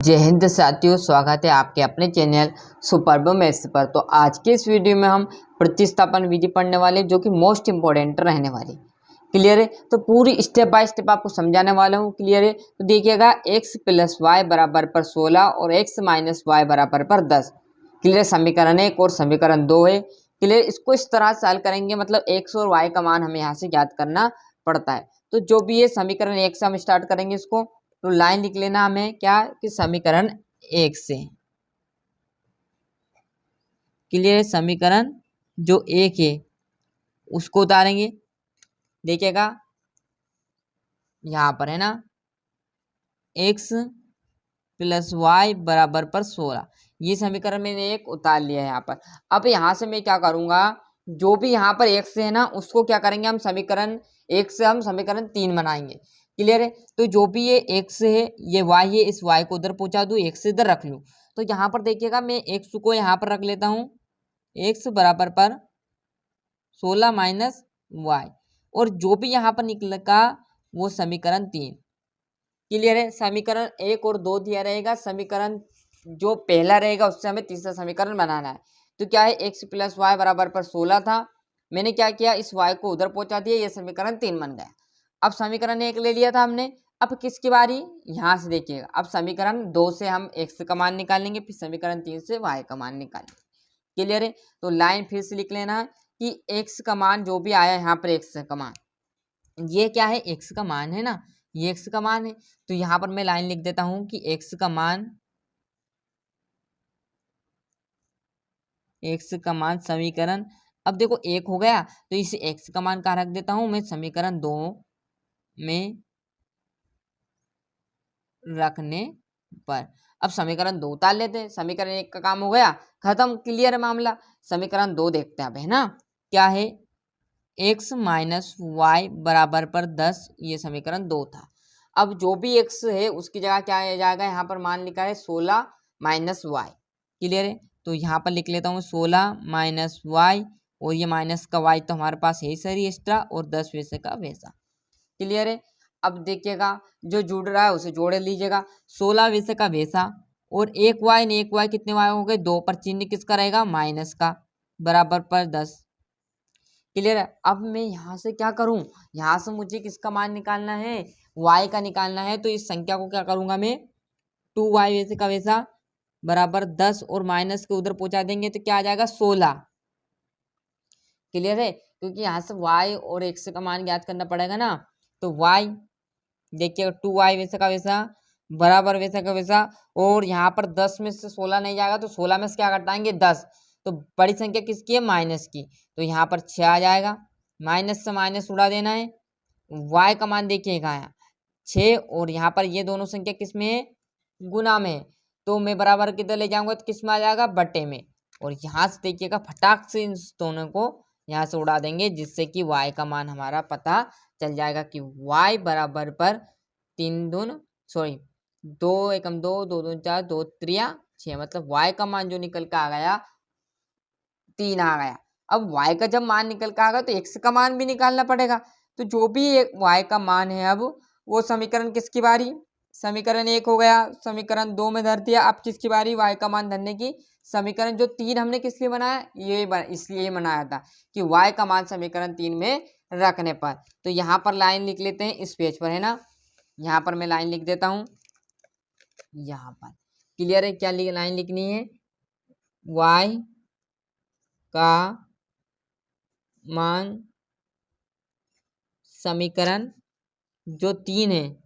जय हिंद साथियों, स्वागत है आपके अपने चैनल सुपर्ब मैथ्स पर। तो आज के इस वीडियो में हम प्रतिस्थापन विधि पढ़ने वाले जो कि मोस्ट इंपॉर्टेंट रहने वाली। क्लियर है? तो पूरी स्टेप बाय स्टेप आपको समझाने वाला हूँ। क्लियर है? तो देखिएगा, x प्लस वाई बराबर पर 16 और x माइनस वाई बराबर पर 10। क्लियर? समीकरण 1 और समीकरण 2 है। क्लियर? इसको इस तरह सॉल्व करेंगे, मतलब x और y का मान हमें यहाँ से ज्ञात करना पड़ता है। तो जो भी है समीकरण 1 से हम स्टार्ट करेंगे इसको। तो लाइन लिख लेना हमें क्या कि समीकरण 1 से। क्लियर है? समीकरण जो 1 है उसको उतारेंगे। देखिएगा यहाँ पर है ना, x प्लस वाई बराबर पर 16। ये समीकरण मैंने एक उतार लिया है यहाँ पर। अब यहाँ से मैं क्या करूँगा, जो भी यहाँ पर x है ना उसको क्या करेंगे हम, समीकरण 1 से हम समीकरण 3 बनाएंगे। क्लियर है? तो जो भी ये x है, ये y है, इस y को उधर पहुंचा दूँ, x इधर रख लूँ। तो यहाँ पर देखिएगा, मैं x को यहाँ पर रख लेता हूँ, x बराबर पर 16 माइनस वाई, और जो भी यहाँ पर निकलेगा वो समीकरण 3। क्लियर है? समीकरण 1 और 2 दिया रहेगा, समीकरण जो पहला रहेगा उससे हमें तीसरा समीकरण बनाना है। तो क्या है, x प्लस वाई बराबर पर 16 था, मैंने क्या किया, इस y को उधर पहुंचा दिया, ये समीकरण 3 बन गया। अब समीकरण 1 ले लिया था हमने, अब किसकी बारी, यहाँ से देखिएगा। अब समीकरण 2 से हम x का मान निकालेंगे, फिर समीकरण 3 से y का मान निकालेंगे। क्लियर है? तो लाइन फिर से लिख लेना है कि x का मान जो भी आया यहाँ पर, x का मान, ये क्या है, x का मान है ना, ये x का मान है। तो यहाँ पर मैं लाइन लिख देता हूँ कि x का मान समीकरण, अब देखो 1 हो गया तो इसे x का मान कहाँ रख देता हूँ मैं, समीकरण 2 में रखने पर। अब समीकरण 2 उतार लेते हैं, समीकरण 1 का काम हो गया खत्म। क्लियर है मामला? समीकरण 2 देखते हैं अब, है ना। क्या है, x माइनस वाई बराबर पर 10, ये समीकरण 2 था। अब जो भी x है उसकी जगह क्या आ जाएगा, यहाँ पर मान लिखा है 16 माइनस वाई। क्लियर है? तो यहाँ पर लिख लेता हूँ 16 माइनस वाई, और ये माइनस का y तो हमारे पास है ही सर एक्स्ट्रा, और 10 वैसे का वैसा। क्लियर है? अब देखिएगा, जो जुड़ रहा है उसे जोड़ लीजिएगा, 16 वैसे का वैसा, और एक y ने एक y, कितने y हो गए, 2 पर चिन्ह किसका रहेगा, माइनस का, बराबर पर 10। क्लियर है? अब मैं यहाँ से क्या करूँ, यहाँ से मुझे किसका मान निकालना है, y का निकालना है। तो इस संख्या को क्या करूँगा मैं, 2y वैसे का वैसा बराबर 10, और माइनस के उधर पहुंचा देंगे तो क्या आ जाएगा, 16। क्लियर है? क्योंकि यहाँ से y और x का मान ज्ञात करना पड़ेगा ना। तो y देखिए 2y वैसे का वैसा बराबर वैसा का वैसा, और यहाँ पर 10 में से 16 नहीं जाएगा तो 16 में से क्या घटाएंगे, 10। तो बड़ी संख्या किसकी है, माइनस की। तो यहाँ पर 6 आ जाएगा, माइनस से माइनस उड़ा देना है। y का मान देखिएगा यहाँ 6, और यहाँ पर ये दोनों संख्या किस में है, गुना में है। तो मैं बराबर किधर ले जाऊंगा तो किस में आ जाएगा, बटे में। और यहाँ से देखिएगा फटाक से इन दोनों को यहाँ से उड़ा देंगे, जिससे कि y का मान हमारा पता चल जाएगा कि y बराबर पर 2 एकम 2, 2 दूनी 4, 2 त्रिया 6, मतलब y का मान जो निकल के आ गया 3 आ गया। अब y का जब मान निकल के आ गया तो x का मान भी निकालना पड़ेगा। तो जो भी y का मान है, अब वो समीकरण किसकी बारी, समीकरण 1 हो गया, समीकरण 2 में धर दिया। अब किसकी बारी, y का मान धरने की। समीकरण जो 3 हमने किस लिए बनाया, इसलिए बनाया था कि y का मान समीकरण 3 में रखने पर। तो यहाँ पर लाइन लिख लेते हैं इस पेज पर, है ना। यहाँ पर मैं लाइन लिख देता हूँ यहाँ पर। क्लियर है? क्या लाइन लिखनी है, y का मान समीकरण जो 3 है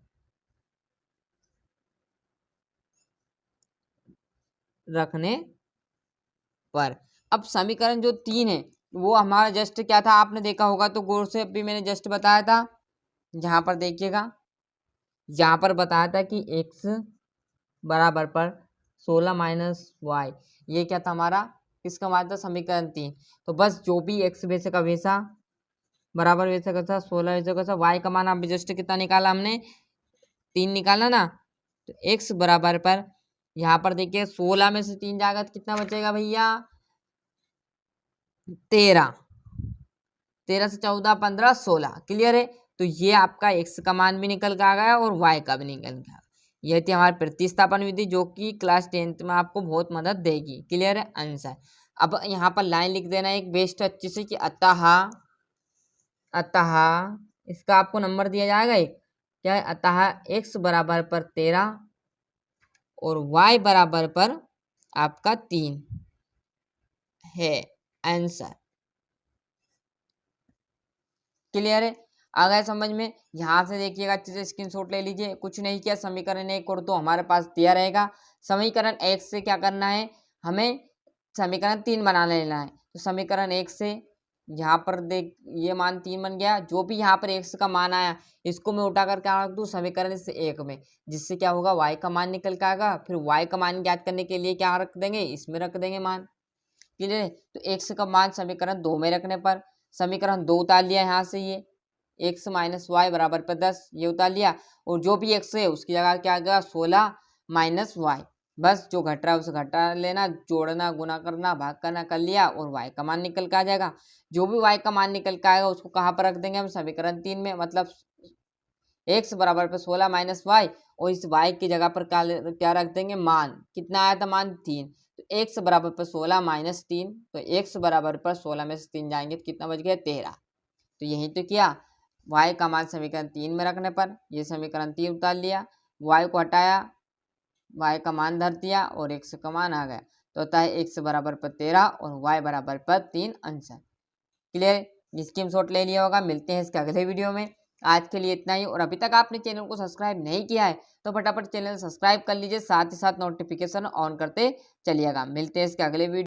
रखने पर। अब समीकरण जो 3 है वो हमारा जस्ट क्या था, आपने देखा होगा तो गौर से अभी मैंने जस्ट बताया था। यहाँ पर देखिएगा, यहाँ पर बताया था कि x बराबर पर 16 माइनस वाई, ये क्या था हमारा, किसका मान था, समीकरण 3। तो बस जो भी x वैसे का वैसा बराबर वैसे का था, 16 वैसे का था, y का मान अब जस्ट कितना निकाला हमने, 3 निकाला ना। तो x बराबर पर यहाँ पर देखिए 16 में से 3 जाएगा तो कितना बचेगा भैया, 13। 13 से 14, 15, 16। क्लियर है? तो ये आपका x का मान भी निकल के आ गया और y का भी निकल गया। यह थी हमारी प्रतिस्थापन विधि जो कि क्लास 10th में आपको बहुत मदद देगी। क्लियर है आंसर। अब यहाँ पर लाइन लिख देना एक बेस्ट अच्छी से कि अतः इसका आपको नंबर दिया जाएगा एक क्या है, अतः x बराबर पर 13 और y बराबर पर आपका 3 है आंसर। क्लियर है, आ गया समझ में। यहाँ से देखिएगा अच्छे से स्क्रीनशॉट ले लीजिए। कुछ नहीं किया, समीकरण 1 और 2 हमारे पास दिया रहेगा। समीकरण 1 से क्या करना है, हमें समीकरण 3 बना लेना है। तो समीकरण 1 से यहाँ पर देख ये मान 3 बन गया। जो भी यहाँ पर x का मान आया इसको मैं उठा कर क्या रख दूँ समीकरण से 1 में, जिससे क्या होगा y का मान निकल के आएगा। फिर y का मान ज्ञात करने के लिए क्या रख देंगे, इसमें रख देंगे मान। क्लियर है, तो x का मान समीकरण 2 में रखने पर समीकरण 2 उतार लिया यहाँ से, ये x माइनस वाई बराबर पर 10 ये उतार लिया। और जो भी x है उसकी जगह क्या आ गया 16 माइनस वाई। बस जो घट रहा है उसे घटा लेना, जोड़ना गुना करना भाग करना कर लिया और y का मान निकल के आ जाएगा। जो भी y का मान निकल के आएगा उसको कहाँ पर रख देंगे हम, समीकरण 3 में। मतलब x बराबर पर 16 माइनस वाई और इस y की जगह पर क्या रख देंगे मान। कितना आया था मान 3। तो x बराबर पर 16 माइनस 3, तो x बराबर पर 16 में से 3 जाएंगे तो कितना बच गया 13। तो यही तो किया, y का मान समीकरण 3 में रखने पर ये समीकरण 3 उतार लिया, y को हटाया, y का मान धर दिया और x का मान आ गया। तो होता है x बराबर पर 13 और y बराबर पर 3 आंसर। क्लियर, स्क्रीनशॉट ले लिया होगा। मिलते हैं इसके अगले वीडियो में। आज के लिए इतना ही। और अभी तक आपने चैनल को सब्सक्राइब नहीं किया है तो फटाफट चैनल सब्सक्राइब कर लीजिए, साथ ही साथ नोटिफिकेशन ऑन करते चलिएगा। मिलते हैं इसके अगले वीडियो।